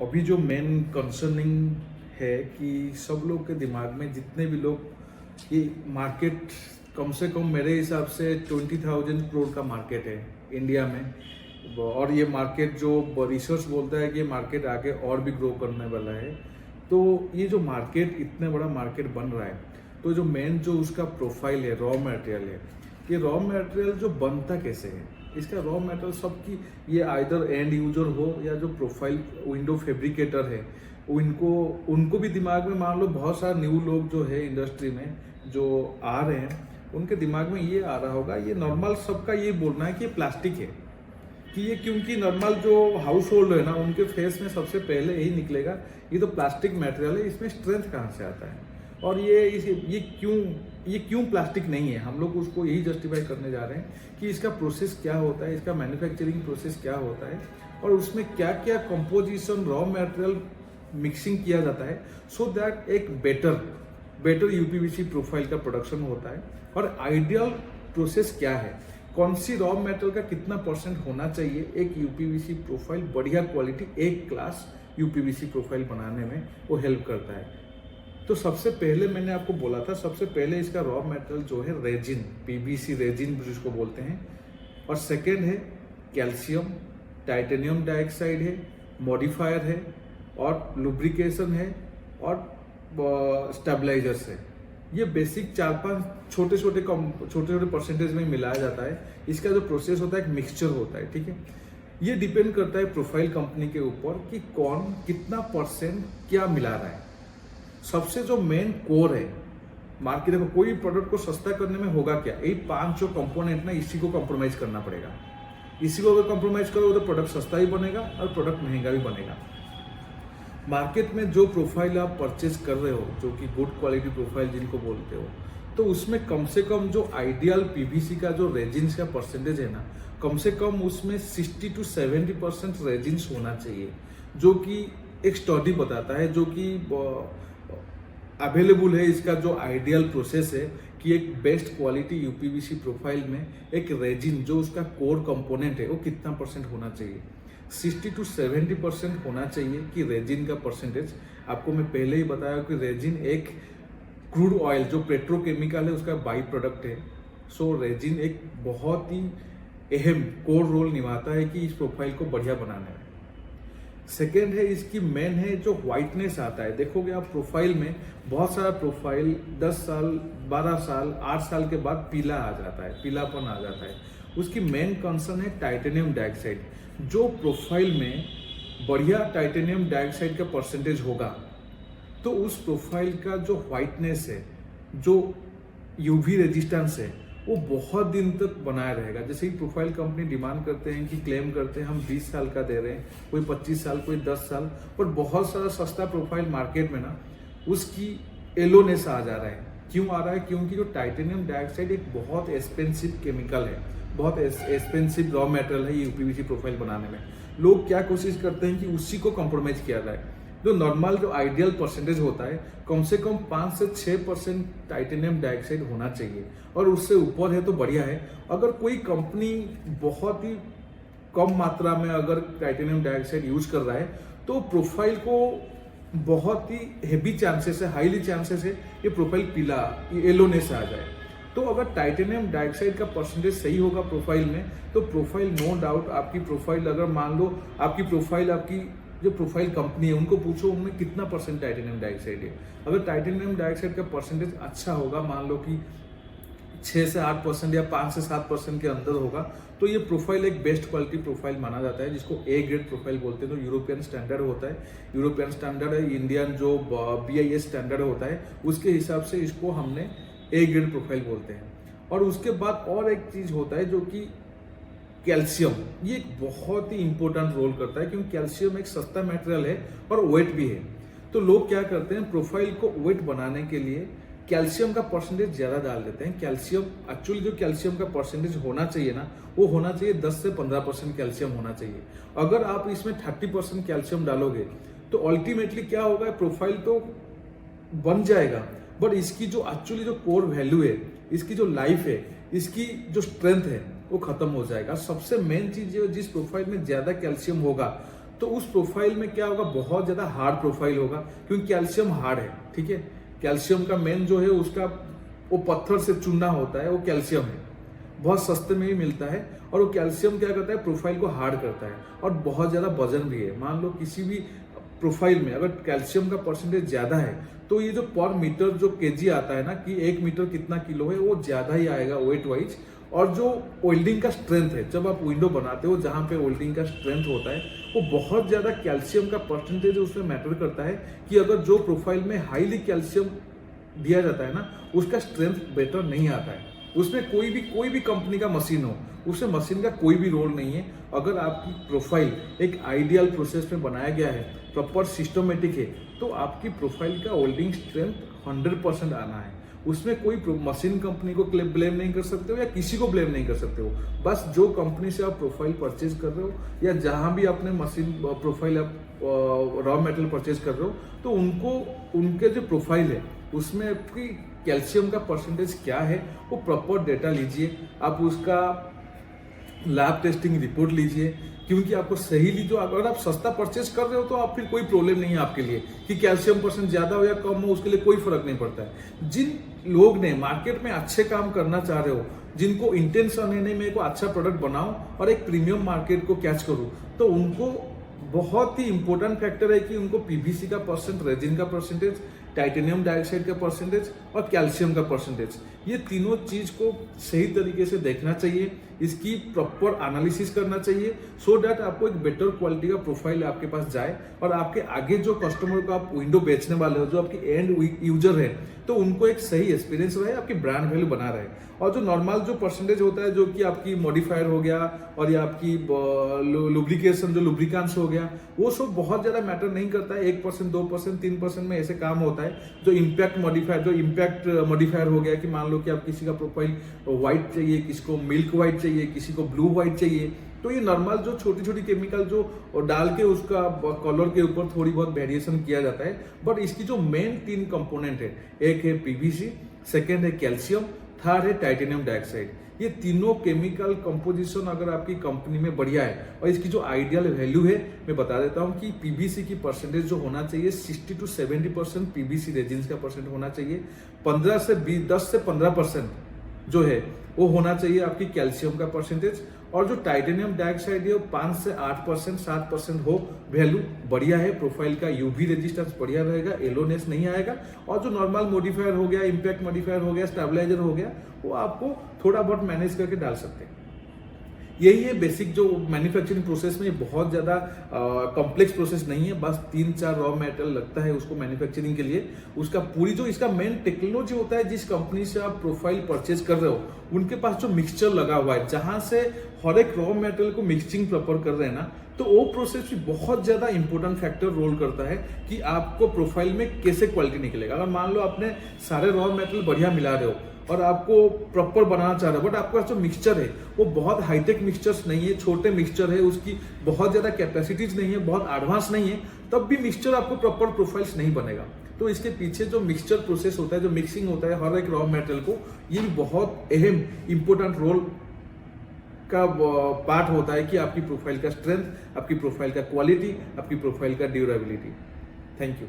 अभी जो main concerning है कि सब लोग के दिमाग में जितने भी लोग ये मार्केट कम से कम मेरे हिसाब से 20,000 करोड़ का मार्केट है इंडिया में। और ये मार्केट जो रिसर्च बोलता है कि ये मार्केट आगे और भी ग्रो करने वाला है। तो ये जो मार्केट इतने बड़ा मार्केट बन रहा है, तो जो मेन जो उसका प्रोफाइल है, रॉ मटेरियल है, ये रॉ मटेरियल जो बनता कैसे है, इसका रॉ मटेरियल सबकी ये आइदर एंड यूजर हो या जो प्रोफाइल विंडो फैब्रिकेटर है, उनको भी दिमाग में मान लो बहुत सारे न्यू लोग जो है इंडस्ट्री में जो आ रहे हैं, उनके दिमाग में ये आ रहा होगा, ये नॉर्मल सबका ये बोलना है कि ये प्लास्टिक है, कि ये क्योंकि नॉर्मल जो हाउस होल्ड है ना, उनके फेस में सबसे पहले यही निकलेगा ये तो प्लास्टिक मटेरियल है, इसमें स्ट्रेंथ कहाँ से आता है और ये क्यों प्लास्टिक नहीं है। हम लोग उसको यही जस्टिफाई करने जा रहे हैं कि इसका प्रोसेस क्या होता है, इसका मैन्युफैक्चरिंग प्रोसेस क्या होता है और उसमें क्या क्या कंपोजिशन रॉ मटेरियल मिक्सिंग किया जाता है, सो दैट एक बेटर यूपीवीसी प्रोफाइल का प्रोडक्शन होता है। और आइडियल प्रोसेस क्या है, कौन सी रॉ मटेरियल का कितना परसेंट होना चाहिए एक यूपीवीसी प्रोफाइल, बढ़िया क्वालिटी एक क्लास यूपीवीसी प्रोफाइल बनाने में वो हेल्प करता है। तो सबसे पहले मैंने आपको बोला था, सबसे पहले इसका रॉ मटेरियल जो है रेजिन, पीवीसी रेजिन जिसको बोलते हैं, और सेकेंड है कैल्शियम, टाइटेनियम डाइऑक्साइड है, मॉडिफायर है और लुब्रिकेशन है और स्टेबलाइजर्स है। ये बेसिक 4-5 छोटे छोटे परसेंटेज में मिलाया जाता है। इसका जो प्रोसेस होता है एक मिक्सचर होता है, ठीक है। ये डिपेंड करता है प्रोफाइल कंपनी के ऊपर कि कौन कितना परसेंट क्या मिला रहा है। सबसे जो मेन कोर है मार्केट, देखो कोई प्रोडक्ट को सस्ता करने में होगा क्या, यही 5 जो कंपोनेंट ना, इसी को कॉम्प्रोमाइज करना पड़ेगा। इसी को अगर कॉम्प्रोमाइज करोगे तो प्रोडक्ट सस्ता ही बनेगा और प्रोडक्ट महंगा भी बनेगा। मार्केट में जो प्रोफाइल आप परचेज कर रहे हो, जो कि गुड क्वालिटी प्रोफाइल जिनको बोलते हो, तो उसमें कम से कम जो आइडियल पीवीसी का जो रेजिन्स का परसेंटेज है ना, कम से कम उसमें 60 to 70% रेजिन्स होना चाहिए, जो कि एक स्टडी बताता है, जो कि अवेलेबल है। इसका जो आइडियल प्रोसेस है कि एक बेस्ट क्वालिटी यूपीवीसी प्रोफाइल में एक रेजिन जो उसका कोर कंपोनेंट है वो कितना परसेंट होना चाहिए, 60 to 70% होना चाहिए कि रेजिन का परसेंटेज। आपको मैं पहले ही बताया कि रेजिन एक क्रूड ऑयल जो पेट्रोकेमिकल है उसका बाई प्रोडक्ट है। सो रेजिन एक बहुत ही अहम कोर रोल निभाता है कि इस प्रोफाइल को बढ़िया बनाने में। सेकेंड है इसकी मेन है जो व्हाइटनेस आता है। देखोगे आप प्रोफाइल में बहुत सारा प्रोफाइल 10 साल 12 साल 8 साल के बाद पीला आ जाता है, पीलापन आ जाता है। उसकी मेन कंसर्न है टाइटेनियम डाइऑक्साइड। जो प्रोफाइल में बढ़िया टाइटेनियम डाइऑक्साइड का परसेंटेज होगा तो उस प्रोफाइल का जो व्हाइटनेस है, जो यूवी रेजिस्टेंस है, वो बहुत दिन तक बनाया रहेगा। जैसे ही प्रोफाइल कंपनी डिमांड करते हैं कि क्लेम करते हैं हम 20 साल का दे रहे हैं, कोई 25 साल, कोई 10 साल, पर बहुत सारा सस्ता प्रोफाइल मार्केट में ना उसकी एलोनेस आ जा रहा है। क्यों आ रहा है? क्योंकि जो टाइटेनियम डाइऑक्साइड एक बहुत एक्सपेंसिव केमिकल है, बहुत एक्सपेंसिव रॉ मटेरियल है यूपीवीसी प्रोफाइल बनाने में। लोग क्या कोशिश करते हैं कि उसी को कॉम्प्रोमाइज किया जाए। जो नॉर्मल जो आइडियल परसेंटेज होता है कम से कम 5 से 6% टाइटेनियम डाइऑक्साइड होना चाहिए, और उससे ऊपर है तो बढ़िया है। अगर कोई कंपनी बहुत ही कम मात्रा में अगर टाइटेनियम डाइऑक्साइड यूज कर रहा है तो प्रोफाइल को बहुत ही हेवी चांसेस है, हाईली चांसेस है ये प्रोफाइल पीला, ये येलोनेस आ जाए। तो अगर टाइटेनियम डाइऑक्साइड का परसेंटेज सही होगा प्रोफाइल में तो प्रोफाइल नो डाउट आपकी प्रोफाइल, अगर मान लो आपकी प्रोफाइल, आपकी जो प्रोफाइल कंपनी है उनको पूछो उनमें कितना परसेंट टाइटेनियम डाइऑक्साइड है। अगर टाइटेनियम डाइऑक्साइड का परसेंटेज अच्छा होगा, मान लो कि 6 से 8% या 5 से 7% के अंदर होगा, तो ये प्रोफाइल एक बेस्ट क्वालिटी प्रोफाइल माना जाता है, जिसको ए ग्रेड प्रोफाइल बोलते हैं। तो यूरोपियन स्टैंडर्ड होता है, यूरोपियन स्टैंडर्ड है, इंडियन जो BIS स्टैंडर्ड होता है उसके हिसाब से इसको हमने ए ग्रेड प्रोफाइल बोलते हैं। और उसके बाद और एक चीज होता है जो कि कैल्शियम, ये एक बहुत ही इंपॉर्टेंट रोल करता है, क्योंकि कैल्शियम एक सस्ता मटेरियल है और वेट भी है। तो लोग क्या करते हैं, प्रोफाइल को वेट बनाने के लिए कैल्शियम का परसेंटेज ज्यादा डाल देते हैं। कैल्शियम एक्चुअली जो कैल्शियम का परसेंटेज होना चाहिए ना, वो होना चाहिए 10 से 15% कैल्शियम होना चाहिए। अगर आप इसमें 30% कैल्शियम डालोगे तो अल्टीमेटली क्या होगा, प्रोफाइल तो बन जाएगा, बट इसकी जो एक्चुअली जो कोर वैल्यू है, इसकी जो लाइफ है, इसकी जो स्ट्रेंथ है वो खत्म हो जाएगा। सबसे मेन चीज जो जिस प्रोफाइल में ज्यादा कैल्शियम होगा तो उस प्रोफाइल में क्या होगा, बहुत ज़्यादा हार्ड प्रोफाइल होगा, क्योंकि कैल्शियम हार्ड है, ठीक है। कैल्शियम का मेन जो है उसका वो पत्थर से चुनना होता है, वो कैल्शियम है, बहुत सस्ते में ही मिलता है। और वो कैल्शियम क्या करता है, प्रोफाइल को हार्ड करता है और बहुत ज़्यादा वजन भी है। मान लो किसी भी प्रोफाइल में अगर कैल्शियम का परसेंटेज ज़्यादा है तो ये जो पर मीटर जो केजी आता है ना, कि 1 मीटर कितना किलो है, वो ज़्यादा ही आएगा वेट वाइज। और जो वेल्डिंग का स्ट्रेंथ है, जब आप विंडो बनाते हो जहाँ पे वेल्डिंग का स्ट्रेंथ होता है, वो बहुत ज़्यादा कैल्शियम का परसेंटेज उसमें मैटर करता है। कि अगर जो प्रोफाइल में हाईली कैल्शियम दिया जाता है ना, उसका स्ट्रेंथ बेटर नहीं आता है। उसमें कोई भी कंपनी का मशीन हो, उसमें मशीन का कोई भी रोल नहीं है। अगर आपकी प्रोफाइल एक आइडियल प्रोसेस में बनाया गया है, प्रॉपर सिस्टमेटिक है, तो आपकी प्रोफाइल का वेल्डिंग स्ट्रेंथ 100% आना है। उसमें कोई मशीन कंपनी को ब्लेम नहीं कर सकते हो या किसी को ब्लेम नहीं कर सकते हो। बस जो कंपनी से आप प्रोफाइल परचेज कर रहे हो या जहां भी आपने मशीन प्रोफाइल आप रॉ मेटेरियल परचेज कर रहे हो, तो उनको उनके जो प्रोफाइल है उसमें आपकी कैल्शियम का परसेंटेज क्या है वो प्रॉपर डेटा लीजिए। आप उसका लैब टेस्टिंग रिपोर्ट लीजिए, क्योंकि आपको सही लीजिए। अगर आप सस्ता परचेज कर रहे हो तो आप फिर कोई प्रॉब्लम नहीं है आपके लिए कि कैल्शियम परसेंट ज्यादा हो या कम हो, उसके लिए कोई फर्क नहीं पड़ता है। जिन लोग ने मार्केट में अच्छे काम करना चाह रहे हो, जिनको इंटेंशन है नहीं मेरे को अच्छा प्रोडक्ट बनाओ और एक प्रीमियम मार्केट को कैच करूं, तो उनको बहुत ही इंपॉर्टेंट फैक्टर है कि उनको पीवीसी का परसेंट, रेजिन का परसेंटेज, टाइटेनियम डाइऑक्साइड का परसेंटेज और कैल्शियम का परसेंटेज, ये तीनों चीज को सही तरीके से देखना चाहिए। इसकी प्रॉपर एनालिसिस करना चाहिए, सो दैट आपको एक बेटर क्वालिटी का प्रोफाइल आपके पास जाए और आपके आगे जो कस्टमर को आप विंडो बेचने वाले हो, जो आपकी एंड यूजर है, तो उनको एक सही एक्सपीरियंस रहे, आपकी ब्रांड वैल्यू बना रहे। और जो नॉर्मल जो परसेंटेज होता है, जो कि आपकी मॉडिफायर हो गया और या आपकी लुब्रिकेशन जो लुब्रिकेंट्स हो गया, वो सब बहुत ज्यादा मैटर नहीं करता है। 1%, 2%, 3% में ऐसे काम होता है। जो इम्पैक्ट मॉडिफायर हो गया, कि मान लो कि आप किसी का प्रोफाइल व्हाइट चाहिए, किसी को मिल्क व्हाइट चाहिए, किसी को ब्लू व्हाइट चाहिए, तो ये नॉर्मल जो छोटी छोटी केमिकल जो डाल के उसका कलर के ऊपर थोड़ी बहुत वेरिएशन किया जाता है। बट इसकी जो मेन 3 कंपोनेंट है, एक है पीवीसी, सेकेंड है कैल्शियम, थर्ड है टाइटेनियम डाइऑक्साइड। ये तीनों केमिकल कंपोजिशन अगर आपकी कंपनी में बढ़िया है, और इसकी जो आइडियल वैल्यू है मैं बता देता हूं कि पीवीसी की परसेंटेज जो होना चाहिए 60 to 70% पीवीसी रेजिन्स का परसेंट होना चाहिए। 10 से 15% जो है वो होना चाहिए आपकी कैल्शियम का परसेंटेज। और जो टाइटेनियम डाइऑक्साइड है वो 5 से 8%, 7% हो, वैल्यू बढ़िया है। प्रोफाइल का यूवी रेजिस्टेंस बढ़िया रहेगा, येलोनेस नहीं आएगा। और जो नॉर्मल मॉडिफायर हो गया, इम्पैक्ट मॉडिफायर हो गया, स्टेबलाइजर हो गया, वो आपको थोड़ा बहुत मैनेज करके डाल सकते हैं। यही है बेसिक जो मैन्युफैक्चरिंग प्रोसेस में। बहुत ज़्यादा कॉम्प्लेक्स प्रोसेस नहीं है, बस 3-4 रॉ मेटेरियल लगता है उसको मैन्युफैक्चरिंग के लिए। उसका पूरी जो इसका मेन टेक्नोलॉजी होता है, जिस कंपनी से आप प्रोफाइल परचेज कर रहे हो उनके पास जो मिक्सचर लगा हुआ है, जहां से हर एक रॉ मेटेरियल को मिक्सिंग प्रॉपर कर रहे हैं ना, तो वो प्रोसेस भी बहुत ज्यादा इंपॉर्टेंट फैक्टर रोल करता है कि आपको प्रोफाइल में कैसे क्वालिटी निकलेगा। अगर मान लो आपने सारे रॉ मेटेरियल बढ़िया मिला रहे हो और आपको प्रॉपर बनाना चाह रहे हो, बट आपके पास जो मिक्सचर है वो बहुत हाईटेक मिक्सचर्स नहीं है, छोटे मिक्सचर है, उसकी बहुत ज्यादा कैपेसिटीज नहीं है, बहुत एडवांस नहीं है, तब भी मिक्सचर आपको प्रॉपर प्रोफाइल्स नहीं बनेगा। तो इसके पीछे जो मिक्सचर प्रोसेस होता है, जो मिक्सिंग होता है हर एक रॉ मेटेरियल को, ये भी बहुत अहम इंपॉर्टेंट रोल का पार्ट होता है कि आपकी प्रोफाइल का स्ट्रेंथ, आपकी प्रोफाइल का क्वालिटी, आपकी प्रोफाइल का ड्यूरेबिलिटी। Thank you.